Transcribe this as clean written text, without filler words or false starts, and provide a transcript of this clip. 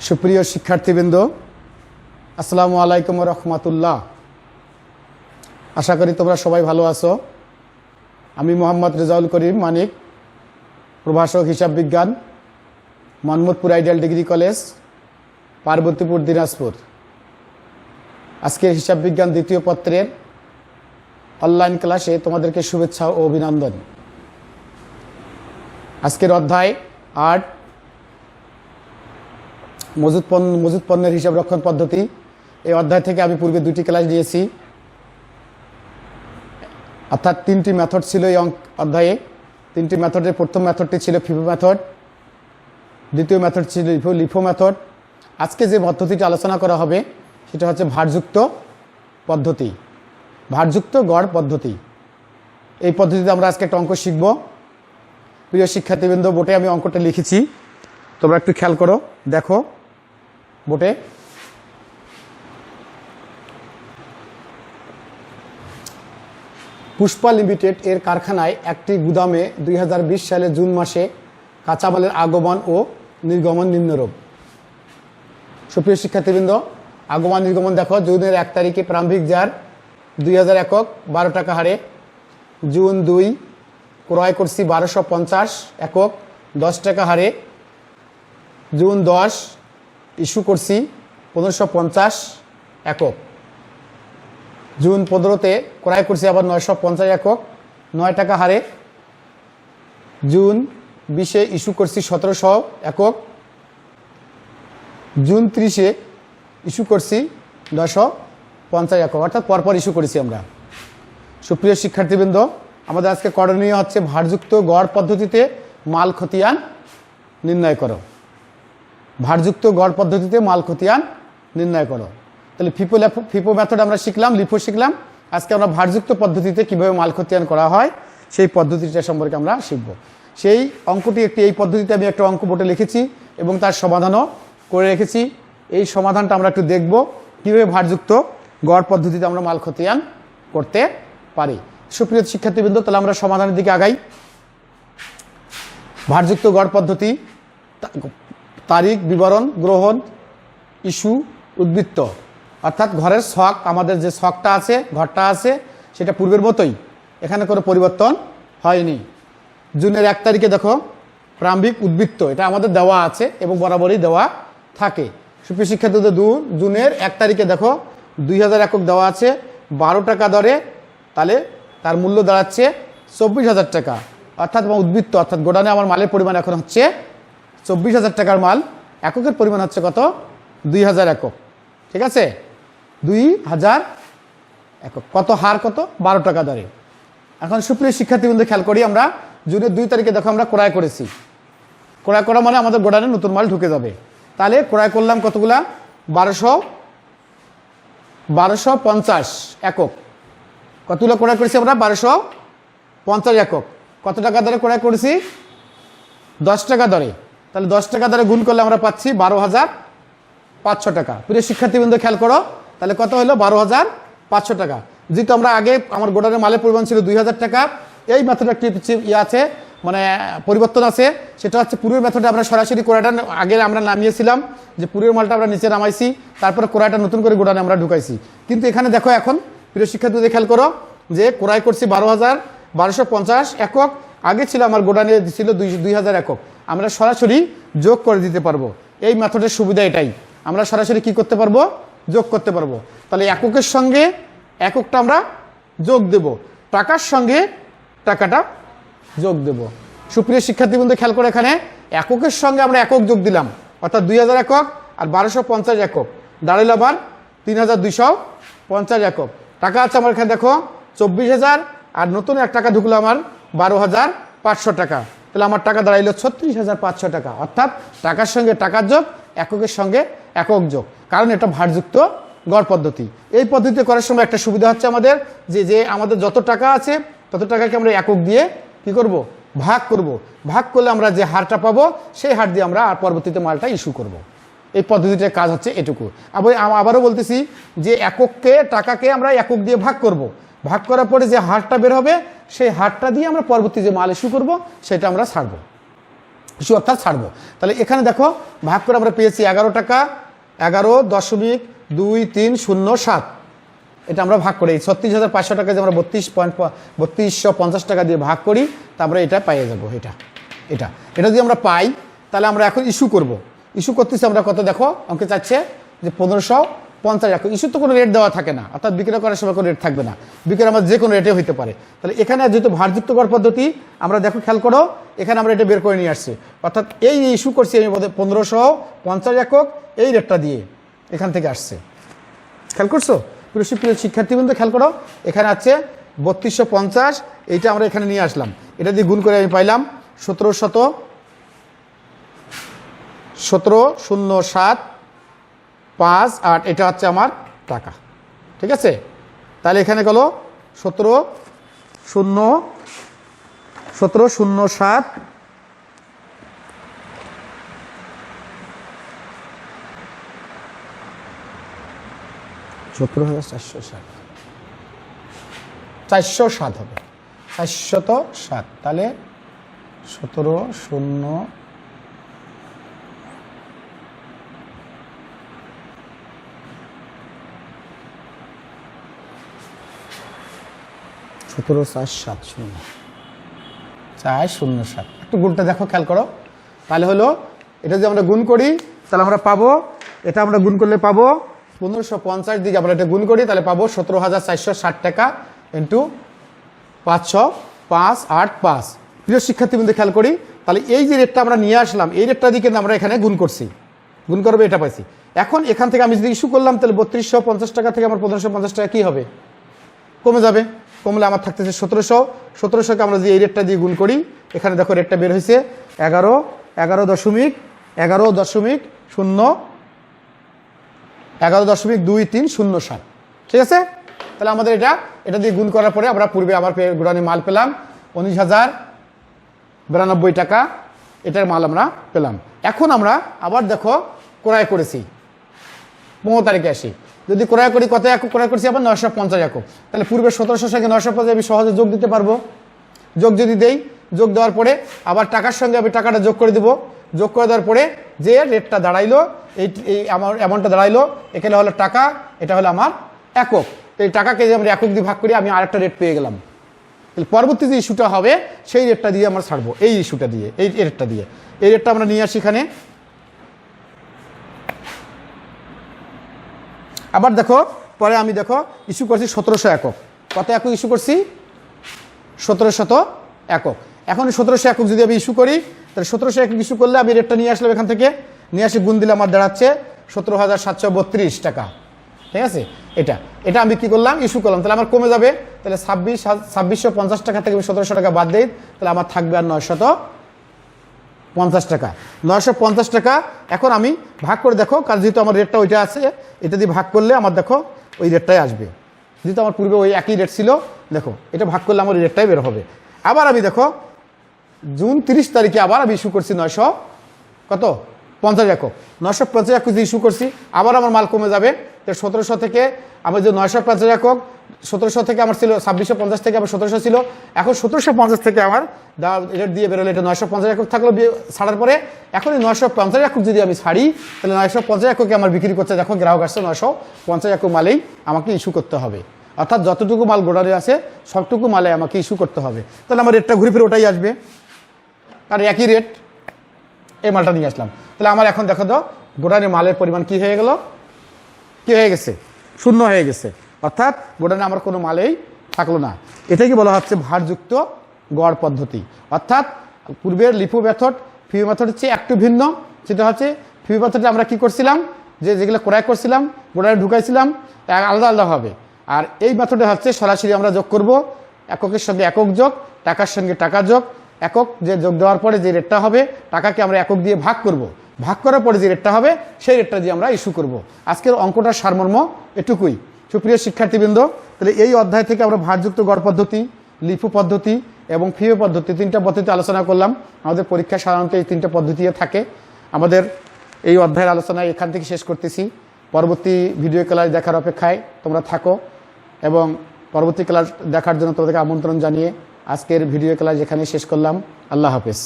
সুপ্রিয় শিক্ষার্থীবৃন্দ, আসসালামু আলাইকুম ওয়া রাহমাতুল্লাহ। আশা করি তোমরা সবাই ভালো আছো। আমি মোহাম্মদ রাজাউল করিম মানিক, প্রভাষক হিসাব বিজ্ঞান, Manmathpur ideal degree college, Parbatipur, Dinajpur. আজকে হিসাব বিজ্ঞান দ্বিতীয় পত্রের অনলাইন ক্লাসে তোমাদেরকে শুভেচ্ছা ও অভিনন্দন। আজকের অধ্যায় 8 মজুদ পণ্যের হিসাব রক্ষণ পদ্ধতি। এই অধ্যায় থেকে আমি পূর্বে 2টি ক্লাস দিয়েছি, অর্থাৎ 3টি মেথড ছিল এই অধ্যায়ে। 3টি মেথডের প্রথম মেথডটি ছিল ফিফো মেথড, দ্বিতীয় মেথড ছিল লিফো মেথড। আজকে যে পদ্ধতিটি আলোচনা করা হবে সেটা হচ্ছে ভারযুক্ত পদ্ধতি, ভারযুক্ত গড় পদ্ধতি। এই পদ্ধতিতে আমরা আজকে একটা অঙ্ক শিখব। প্রিয় শিক্ষার্থীবৃন্দ, বোর্ডে আমি অঙ্কটা লিখেছি, তোমরা একটু খেয়াল করো, দেখো বোর্ডে। পুষ্পা লিমিটেড এর কারখানায় একটি গুদামে 2020 সালে জুন মাসে কাঁচামালের আগমন ও নির্গমন নিম্নরূপ। সুপ্রিয় শিক্ষার্থীবৃন্দ, আগমন নির্গমন দেখো। জুনের 1 তারিখে প্রারম্ভিক জার 2000 একক 12 টাকা হারে। জুন 2 ক্রয় করছি 1250 একক 10 টাকা হারে। জুন 10 ইস্যু করছি 1550 একক। জুন 15-তে ক্রয় করছি আবার 950 একক 9 টাকা হারে। জুন 20-এ ইস্যু করছি 1700 একক। জুন 30-এ ইস্যু করছি 950 একক, অর্থাৎ পরপর ইস্যু করেছি আমরা। সুপ্রিয় শিক্ষার্থীবৃন্দ, আমাদের আজকে করণীয় হচ্ছে ভারযুক্ত গড় পদ্ধতিতে মাল খতিয়ান নির্ণয় করো। ভারযুক্ত গড় পদ্ধতিতে মাল খতিয়ান নির্ণয় করো। তাহলে ফিফো মেথড আমরা শিখলাম, লিফো শিখলাম। আজকে আমরা ভারযুক্ত পদ্ধতিতে কিভাবে মাল খতিয়ান করা হয় সেই পদ্ধতিটা সম্পর্কে আমরা শিখব। সেই অঙ্কটি এই পদ্ধতিতে আমি একটা অঙ্ক বোর্ডে লিখেছি এবং তার সমাধানও করে রেখেছি। এই সমাধানটা আমরা একটু দেখব কীভাবে ভারযুক্ত গড় পদ্ধতিতে আমরা মাল খতিয়ান করতে পারি। সুপ্রিয় শিক্ষার্থীবৃন্দ, তাহলে আমরা সমাধানের দিকে আগাই। ভারযুক্ত গড় পদ্ধতি: তারিখ, বিবরণ, গ্রহণ, ইস্যু, উদ্বৃত্ত। অর্থাৎ ঘরের ছক, আমাদের যে ছকটা আছে, ঘরটা আছে, সেটা পূর্বের মতোই, এখানে কোনো পরিবর্তন হয়নি। জুনের 1 তারিখে দেখো প্রারম্ভিক উদ্বৃত্ত, এটা আমাদের দেওয়া আছে এবং বরাবরই দেওয়া থাকে। সুপ্রিয় শিক্ষার্থীদের, জুনের 1 তারিখে দেখো 2000 একক দেওয়া আছে 12 টাকা দরে, তাহলে তার মূল্য দাঁড়াচ্ছে 24,000 টাকা। অর্থাৎ উদ্বৃত্ত, অর্থাৎ গোডানে আমার মালের পরিমাণ এখন হচ্ছে 24,000 টাকার মাল, এককের পরিমাণ হচ্ছে কত? 2000 একক। ঠিক আছে, 2000 একক। কত হার? কত? 12 টাকা দরে। এখন সুপ্রিয় শিক্ষার্থীবৃন্দ, খেয়াল করি, আমরা জুনের 2 তারিখে দেখো আমরা ক্রয় করেছি। ক্রয় করা মানে আমাদের গোডানে নতুন মাল ঢুকে যাবে। তাহলে ক্রয় করলাম কতগুলা? 1250 একক। কতগুলো ক্রয় করেছি আমরা? 1250 একক। কত টাকা দরে ক্রয় করেছি? 10 টাকা দরে। তাহলে 10 টাকা দরে গুণ করলে আমরা পাচ্ছি 12,500 টাকা। প্রিয় শিক্ষার্থীবৃন্দ, খেয়াল করো, তাহলে কত হলো? 12,500 টাকা। যেহেতু আমরা আগে আমার গোডানের মালের পরিমাণ ছিল 2000 টাকা, এই মেথডে একটি আছে, মানে পরিবর্তন আছে। সেটা হচ্ছে পূর্বের মেথডে আমরা সরাসরি ক্রয়টা আগে আমরা নামিয়েছিলাম, যে পূর্বের মালটা আমরা নিচে নামাইছি, তারপরে ক্রয়টা নতুন করে গোডানে আমরা ঢুকাইছি। কিন্তু এখানে দেখো, এখন প্রিয় শিক্ষার্থীদের খেয়াল করো, যে ক্রয় করছি 12,250 একক, আগে ছিল আমার গোডানে ছিল 2000 একক। আমরা সরাসরি যোগ করে দিতে পারবো। এই মেথডের সুবিধা এটাই, আমরা সরাসরি কি করতে পারবো? যোগ করতে পারবো। তাহলে এককের সঙ্গে এককটা আমরা যোগ দেব, টাকার সঙ্গে টাকাটা যোগ দেব। সুপ্রিয় শিক্ষার্থীবৃন্দ, খেয়াল করে, এখানে এককের সঙ্গে আমরা একক যোগ দিলাম, অর্থাৎ 2000 একক আর 1250 একক, দাঁড়াইল আবার 3250 একক। টাকা আছে আমার এখানে দেখো 24,000, আর নতুন 1 টাকা ঢুকলো আমার 12,500 টাকা। তাহলে আমার টাকা দাঁড়াইল 36,500 টাকা। অর্থাৎ টাকার সঙ্গে টাকার যোগ, এককের সঙ্গে একক যোগ, কারণ এটা ভারযুক্ত গড় পদ্ধতি। এই পদ্ধতিতে করার সময় একটা সুবিধা হচ্ছে আমাদের, যে আমাদের যত টাকা আছে তত টাকাকে আমরা একক দিয়ে কি করব? ভাগ করব। ভাগ করলে আমরা যে হারটা পাবো সেই হার দিয়ে আমরা আর পরবর্তীতে মালটা ইস্যু করব। এই পদ্ধতিটার কাজ হচ্ছে এটুকু। আবারও বলতেছি, যে টাকাকে আমরা একক দিয়ে ভাগ করব। ভাগ করার পরে যে হারটা বের হবে সেই হারটা দিয়ে আমরা পরবর্তী যে মাল ইস্যু করব সেটা আমরা ছাড়ব। ইস্যু অর্থাৎ ছাড়বো। তাহলে এখানে দেখো ভাগ করে আমরা পেয়েছি 11 টাকা 11.2307, এটা আমরা ভাগ করি 36,500 টাকা যে আমরা 3250 টাকা দিয়ে ভাগ করি, তারপরে এটা পেয়ে যাবো। এটা যদি আমরা পাই তাহলে আমরা এখন ইস্যু করব। ইস্যু করতেছি আমরা কত দেখো, অঙ্কে চাচ্ছে যে 1550 একক। ইস্যু তো কোনো রেট দেওয়া থাকে না, অর্থাৎ বিক্রয় করার সময় কোনো রেট থাকবে না, বিক্রয় আমার যে কোনো রেটে হইতে পারে। তাহলে এখানে যেহেতু ভারযুক্ত গড় পদ্ধতি, আমরা দেখো খেয়াল করো এখানে আমরা এটা বের করে নিয়ে আসছি, অর্থাৎ এই ইস্যু করছি আমি 1550 একক, এই রেটটা দিয়ে এখান থেকে আসছে। খেয়াল করছো প্রিয় শিক্ষার্থীবৃন্দ, খেয়াল করো এখানে আছে 3250, এইটা আমরা এখানে নিয়ে আসলাম, এটা দিয়ে গুণ করে আমি পাইলাম 1707.5 এটা হচ্ছে আমার টাকা। ঠিক আছে, তাহলে এখানে গেল 1707 17,407 407 হবে 407, তাহলে 17,000 17,407 একটু গুণটা দেখো খেয়াল করো, তাহলে হলো এটা যদি আমরা গুণ করি তাহলে আমরা পাবো, এটা আমরা গুণ করলে পাবো 1550 দিকে আমরা এটা গুণ করি তাহলে পাবো 17,460 টাকা ইন্টু 585। প্রিয় শিক্ষার্থীবৃন্দ খেয়াল করি, তাহলে এই যে রেটটা আমরা নিয়ে আসলাম এই রেটটা দিকে আমরা এখানে গুণ করছি, গুণ করবে এটা পাইছি। এখন এখান থেকে আমি যদি ইস্যু করলাম তাহলে 3250 টাকা থেকে আমার 1550 টাকা কি হবে, কমে যাবে, কমলে আমার থাকতেছে 1700কে আমরা যদি এই রেটটা দিয়ে গুণ করি, এখানে দেখো রেটটা বের হয়েছে 11.2307। ঠিক আছে, তাহলে আমাদের এটা দিয়ে গুণ করার পরে আমরা পূর্বে আবার গোডাউনে মাল পেলাম 19,092 টাকা, এটার মাল আমরা পেলাম। এখন আমরা আবার দেখো ক্রয় করেছি 15 তারিখে আসি, যদি ক্রয় করি কত একক ক্রয় করছি আবার 950 একক, তাহলে পূর্বে 1700 সঙ্গে 950 আমি সহজে যোগ দিতে পারবো। যোগ যদি দেই, যোগ দেওয়ার পরে আবার টাকার সঙ্গে আমি টাকাটা যোগ করে দিব, যোগ করে দেওয়ার পরে যে রেটটা দাঁড়াইলো এই আমার অ্যামাউন্টটা দাঁড়াইলো, এখানে হলো টাকা, এটা হলো আমার একক। এই টাকাকে যে আমরা একক দিয়ে ভাগ করি আমি আরেকটা রেট পেয়ে গেলাম। পরবর্তী যে ইস্যুটা হবে সেই রেটটা দিয়ে আমরা ছাড়বো, এই ইস্যুটা দিয়ে এই রেটটা দিয়ে, এই রেটটা আমরা নিয়ে আসি এখানে। আবার দেখো পরে আমি দেখো ইস্যু করছি 1700 একক, কত একক ইস্যু করছি 1700 একক। এখন 1700 একক যদি আমি ইস্যু করি তাহলে 1700 একক ইস্যু করলে আমি রেটটা নিয়ে আসলাম, এখান থেকে নিয়ে আসি গুণ দিলে আমার দাঁড়াচ্ছে 17,732 টাকা। ঠিক আছে, এটা আমি কি করলাম ইস্যু করলাম, তাহলে আমার কমে যাবে, তাহলে 2650 টাকা থেকে আমি 1700 টাকা বাদ দিই, তাহলে আমার থাকবে আর 950 টাকা। 950 টাকা এখন আমি ভাগ করে দেখো, কারণ যেহেতু আমার রেটটা ওইটা আছে, এটা দিয়ে ভাগ করলে আমার দেখো ওই রেটটাই আসবে, যেহেতু আমার পূর্বে ওই একই রেট ছিল, দেখো এটা ভাগ করলে আমার ওই রেটটাই বের হবে। আবার আমি দেখো জুন 30 তারিখে আবার আমি ইস্যু করছি 950 একক, 950 একক ইস্যু করছি, আবার আমার মাল কমে যাবে, 1700 থেকে আমার যে 950 একক, 1700 থেকে আমার ছিল 2650 থেকে আমার 1700 ছিল, এখন 1750 থেকে আমার রেট দিয়ে বেরোলে এটা 950 একক থাকলো ছাড়ার পরে। এখন এই 950 একক যদি আমি ছাড়ি তাহলে 950 এককে আমার বিক্রি করতে দেখো গ্রাহক আসছে 950 একক মালেই আমাকে ইস্যু করতে হবে, অর্থাৎ যতটুকু মাল গোডাউনে আছে সবটুকু মালে আমাকে ইস্যু করতে হবে, তাহলে আমার রেটটা ঘুরে ফিরে ওটাই আসবে, আর একই রেট এই মালটা নিয়ে আসলাম। তাহলে আমার এখন দেখো তো গোডাউনে মালের পরিমাণ কি হয়ে গেল, কি হয়ে গেছে, শূন্য হয়ে গেছে, অর্থাৎ গোডাউনে আমার কোনো মালেই থাকলো না। এটাকে বলা হচ্ছে ভারযুক্ত গড় পদ্ধতি, অর্থাৎ পূর্বের লিপু মেথড ফিউ মেথড হচ্ছে একটু ভিন্ন। সেটা হচ্ছে ফিউ মেথডে আমরা কি করছিলাম, যেগুলো ক্রয় করছিলাম গোডাউনে ঢুকাইছিলাম আলাদা আলাদা হবে, আর এই মেথডে হচ্ছে সরাসরি আমরা যোগ করব, এককের সঙ্গে একক যোগ, টাকার সঙ্গে টাকা যোগ, একক যে যোগ দেওয়ার পরে যে রেটটা হবে টাকাকে আমরা একক দিয়ে ভাগ করব, ভাগ করার পরে যে রেটটা হবে সেই রেটটা দিয়ে আমরা ইস্যু করব। আজকের অঙ্কটার সারমর্ম এটুকুই। সুপ্রিয় শিক্ষার্থীবৃন্দ, তাহলে এই অধ্যায় থেকে আমরা ভারযুক্ত গড় পদ্ধতি, লিপু পদ্ধতি এবং ফিও পদ্ধতি, তিনটা পদ্ধতি আলোচনা করলাম। আমাদের পরীক্ষা সাধারণত এই তিনটা পদ্ধতি থাকে। আমাদের এই অধ্যায়ের আলোচনা এখান থেকে শেষ করতেছি। পরবর্তী ভিডিও ক্লাস দেখার অপেক্ষায় তোমরা থাকো এবং পরবর্তী ক্লাস দেখার জন্য তোমাদেরকে আমন্ত্রণ জানিয়ে আজকের ভিডিও ক্লাস এখানে শেষ করলাম। আল্লাহ হাফেজ।